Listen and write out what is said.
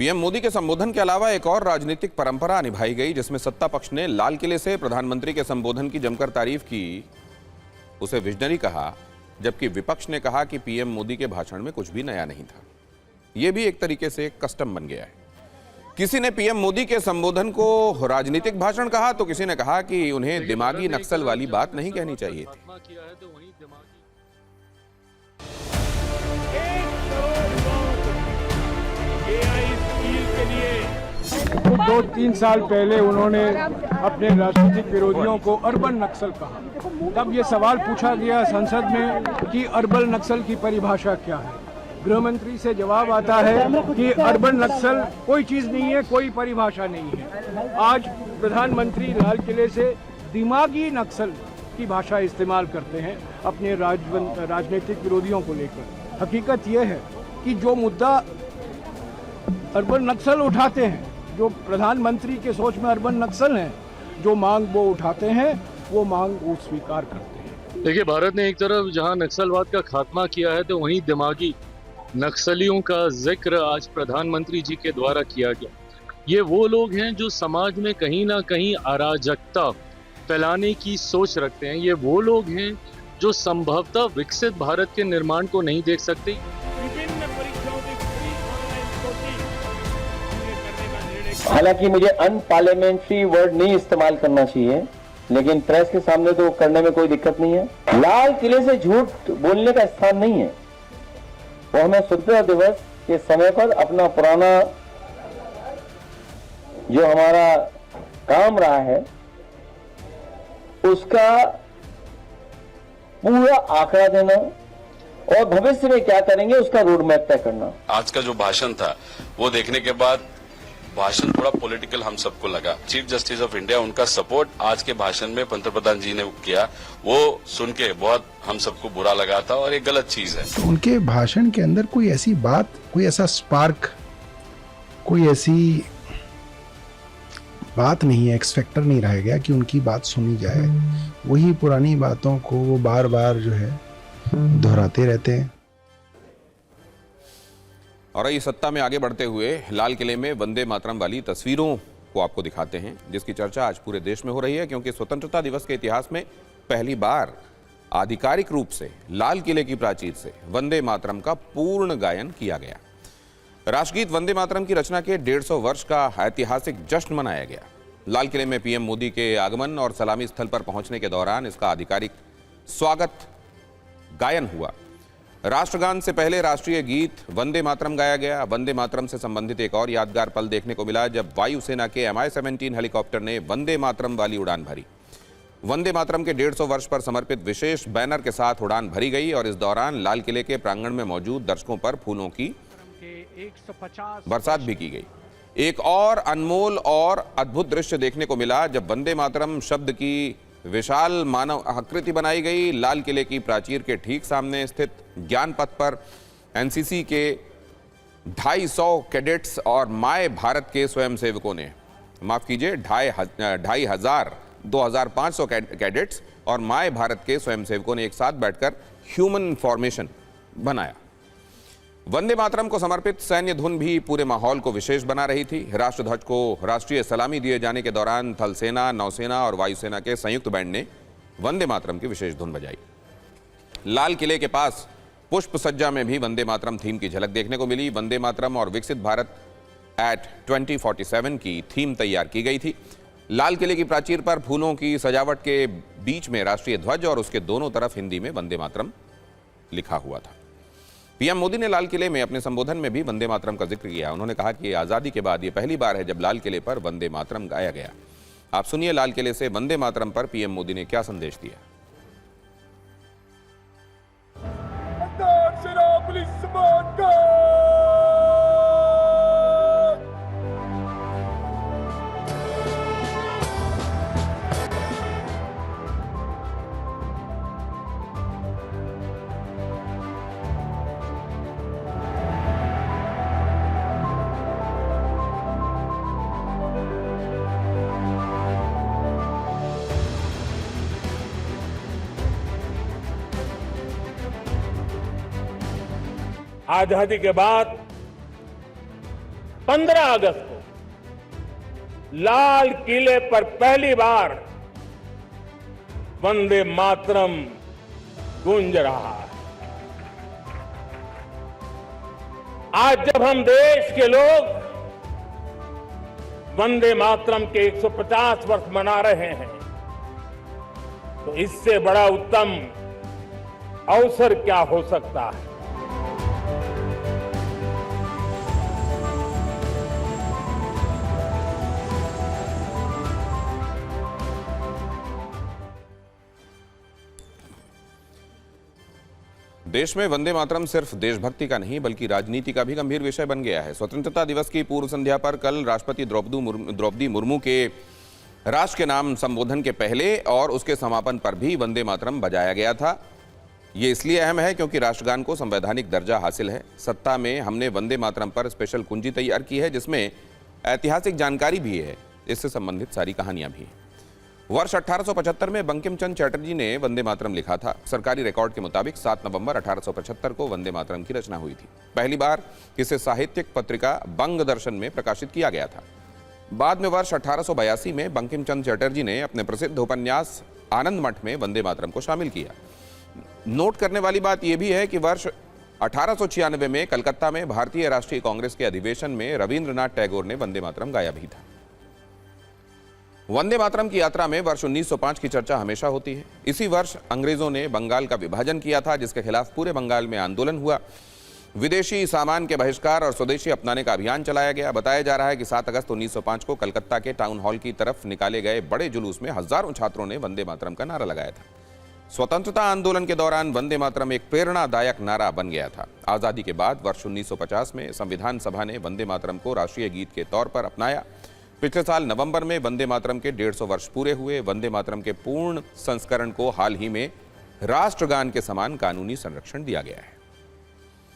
PM Modi के संबोधन के अलावा एक और राजनीतिक परंपरा निभाई गई, जिसमें सत्ता पक्ष ने लाल किले से प्रधानमंत्री के संबोधन की जमकर तारीफ की, उसे विजनरी कहा, जबकि विपक्ष ने कहा कि पीएम मोदी के भाषण में कुछ भी नया नहीं था। यह भी एक तरीके से कस्टम बन गया है। किसी ने पीएम मोदी के संबोधन को राजनीतिक भाषण कहा तो किसी ने कहा कि उन्हें दिमागी नक्सल वाली बात नहीं कहनी चाहिए थी। 2-3 साल पहले उन्होंने अपने राजनीतिक विरोधियों को अर्बन नक्सल कहा। तब ये सवाल पूछा गया संसद में कि अर्बन नक्सल की परिभाषा क्या है। गृह मंत्री से जवाब आता है कि अर्बन नक्सल कोई चीज नहीं है, कोई परिभाषा नहीं है। आज प्रधानमंत्री लाल किले से दिमागी नक्सल की भाषा इस्तेमाल करते हैं अपने राजनीतिक विरोधियों को लेकर। हकीकत यह है कि जो मुद्दा अर्बन नक्सल उठाते हैं, जो प्रधानमंत्री के सोच में अर्बन नक्सल हैं, जो मांग वो उठाते हैं, वो मांग वो स्वीकार करते हैं। देखिए, भारत ने एक तरफ जहां नक्सलवाद का खात्मा किया है तो वहीं दिमागी नक्सलियों का जिक्र आज प्रधानमंत्री जी के द्वारा किया गया। ये वो लोग हैं जो समाज में कहीं ना कहीं अराजकता फैलाने की सोच रखते हैं। ये वो लोग हैं जो संभवतः विकसित भारत के निर्माण को नहीं देख सकते। हालांकि मुझे अनपार्लियामेंट्री वर्ड नहीं इस्तेमाल करना चाहिए, लेकिन प्रेस के सामने तो करने में कोई दिक्कत नहीं है। लाल किले से झूठ बोलने का स्थान नहीं है। वो हमें स्वतंत्रता दिवस के समय पर अपना पुराना जो हमारा काम रहा है उसका पूरा आंकड़ा देना और भविष्य में क्या करेंगे उसका रोड मैप तय करना। आज का जो भाषण था वो देखने के बाद भाषण थोड़ा पॉलिटिकल हम सबको लगा। चीफ जस्टिस ऑफ इंडिया, उनका सपोर्ट आज के भाषण में पंतप्रधान जी ने किया, वो सुन के बहुत हम सबको बुरा लगा था और एक गलत चीज है। तो उनके भाषण के अंदर कोई ऐसी बात, कोई ऐसा स्पार्क, कोई ऐसी बात नहीं है, एक्स फैक्टर नहीं रह गया कि उनकी बात सुनी जाए। वही पुरानी बातों को वो बार बार जो है दोहराते रहते हैं। और इस सत्ता में आगे बढ़ते हुए लाल किले में वंदे मातरम वाली तस्वीरों को आपको दिखाते हैं, जिसकी चर्चा आज पूरे देश में हो रही है, क्योंकि स्वतंत्रता दिवस के इतिहास में पहली बार आधिकारिक रूप से लाल किले की प्राचीर से वंदे मातरम का पूर्ण गायन किया गया। राष्ट्रगीत वंदे मातरम की रचना के 150 वर्ष का ऐतिहासिक जश्न मनाया गया। लाल किले में पीएम मोदी के आगमन और सलामी स्थल पर पहुंचने के दौरान इसका आधिकारिक स्वागत गायन हुआ। राष्ट्रगान से पहले राष्ट्रीय गीत वंदे मातरम गाया गया। वंदे मातरम से संबंधित एक और यादगार पल देखने को मिला जब वायुसेना के MI-17 हेलीकॉप्टर ने वंदे मातरम वाली उड़ान भरी। वंदे मातरम के 150 वर्ष पर समर्पित विशेष बैनर के साथ उड़ान भरी गई और इस दौरान लाल किले के प्रांगण में मौजूद दर्शकों पर फूलों की बरसात भी की गई। एक और अनमोल और अद्भुत दृश्य देखने को मिला जब वंदे मातरम शब्द की विशाल मानव आकृति बनाई गई। लाल किले की प्राचीर के ठीक सामने स्थित ज्ञान पथ पर एनसीसी के 250 कैडेट्स और माय भारत के स्वयंसेवकों ने, माफ कीजिए, 2500 कैडेट्स और माय भारत के स्वयंसेवकों ने एक साथ बैठकर ह्यूमन फॉर्मेशन बनाया। वंदे मातरम को समर्पित सैन्य धुन भी पूरे माहौल को विशेष बना रही थी। राष्ट्रध्वज को राष्ट्रीय सलामी दिए जाने के दौरान थल सेना, नौसेना और वायुसेना के संयुक्त बैंड ने वंदे मातरम की विशेष धुन बजाई। लाल किले के पास पुष्प सज्जा में भी वंदे मातरम थीम की झलक देखने को मिली। वंदे मातरम और विकसित भारत एट 2047 की थीम तैयार की गई थी। लाल किले की प्राचीर पर फूलों की सजावट के बीच में राष्ट्रीय ध्वज और उसके दोनों तरफ हिंदी में वंदे मातरम लिखा हुआ था। पीएम मोदी ने लाल किले में अपने संबोधन में भी वंदे मातरम का जिक्र किया। उन्होंने कहा कि आजादी के बाद यह पहली बार है जब लाल किले पर वंदे मातरम गाया गया। आप सुनिए लाल किले से वंदे मातरम पर पीएम मोदी ने क्या संदेश दिया। आजादी के बाद 15 अगस्त को लाल किले पर पहली बार वंदे मातरम गूंज रहा है। आज जब हम देश के लोग वंदे मातरम के 150 वर्ष मना रहे हैं, तो इससे बड़ा उत्तम अवसर क्या हो सकता है। देश में वंदे मातरम सिर्फ देशभक्ति का नहीं बल्कि राजनीति का भी गंभीर विषय बन गया है। स्वतंत्रता दिवस की पूर्व संध्या पर कल राष्ट्रपति द्रौपदी मुर्मू के राष्ट्र के नाम संबोधन के पहले और उसके समापन पर भी वंदे मातरम बजाया गया था। ये इसलिए अहम है क्योंकि राष्ट्रगान को संवैधानिक दर्जा हासिल है। सत्ता में हमने वंदे मातरम पर स्पेशल कुंजी तैयार की है जिसमें ऐतिहासिक जानकारी भी है, इससे संबंधित सारी कहानियां भी हैं। वर्ष 1875 में बंकिम चंद्र चटर्जी ने वंदे मातरम लिखा था। सरकारी रिकॉर्ड के मुताबिक 7 नवंबर 1875 को वंदे मातरम की रचना हुई थी। पहली बार इसे साहित्यिक पत्रिका बंग दर्शन में प्रकाशित किया गया था। बाद में वर्ष 1882 में बंकिम चंद्र चटर्जी ने अपने प्रसिद्ध उपन्यास आनंद मठ में वंदे मातरम को शामिल किया। नोट करने वाली बात यह भी है कि वर्ष 1896 में कलकत्ता में भारतीय राष्ट्रीय कांग्रेस के अधिवेशन में रविंद्रनाथ टैगोर ने वंदे मातरम गाया भी था। वंदे मातरम की यात्रा में वर्ष 1905 की चर्चा हमेशा होती है। इसी वर्ष अंग्रेजों ने बंगाल का विभाजन किया था जिसके खिलाफ पूरे बंगाल में आंदोलन हुआ। विदेशी सामान के बहिष्कार और स्वदेशी अपनाने का अभियान चलाया गया। बताया जा रहा है कि 7 अगस्त 1905 को कलकत्ता के टाउन हॉल की तरफ निकाले गए बड़े जुलूस में हजारों छात्रों ने वंदे मातरम का नारा लगाया था। स्वतंत्रता आंदोलन के दौरान वंदे मातरम एक प्रेरणादायक नारा बन गया था। आजादी के बाद वर्ष 1950 में संविधान सभा ने वंदे मातरम को राष्ट्रीय गीत के तौर पर अपनाया। पिछले साल नवंबर में वंदे मातरम के 150 वर्ष पूरे हुए। वंदे मातरम के पूर्ण संस्करण को हाल ही में राष्ट्रगान के समान कानूनी संरक्षण दिया गया है।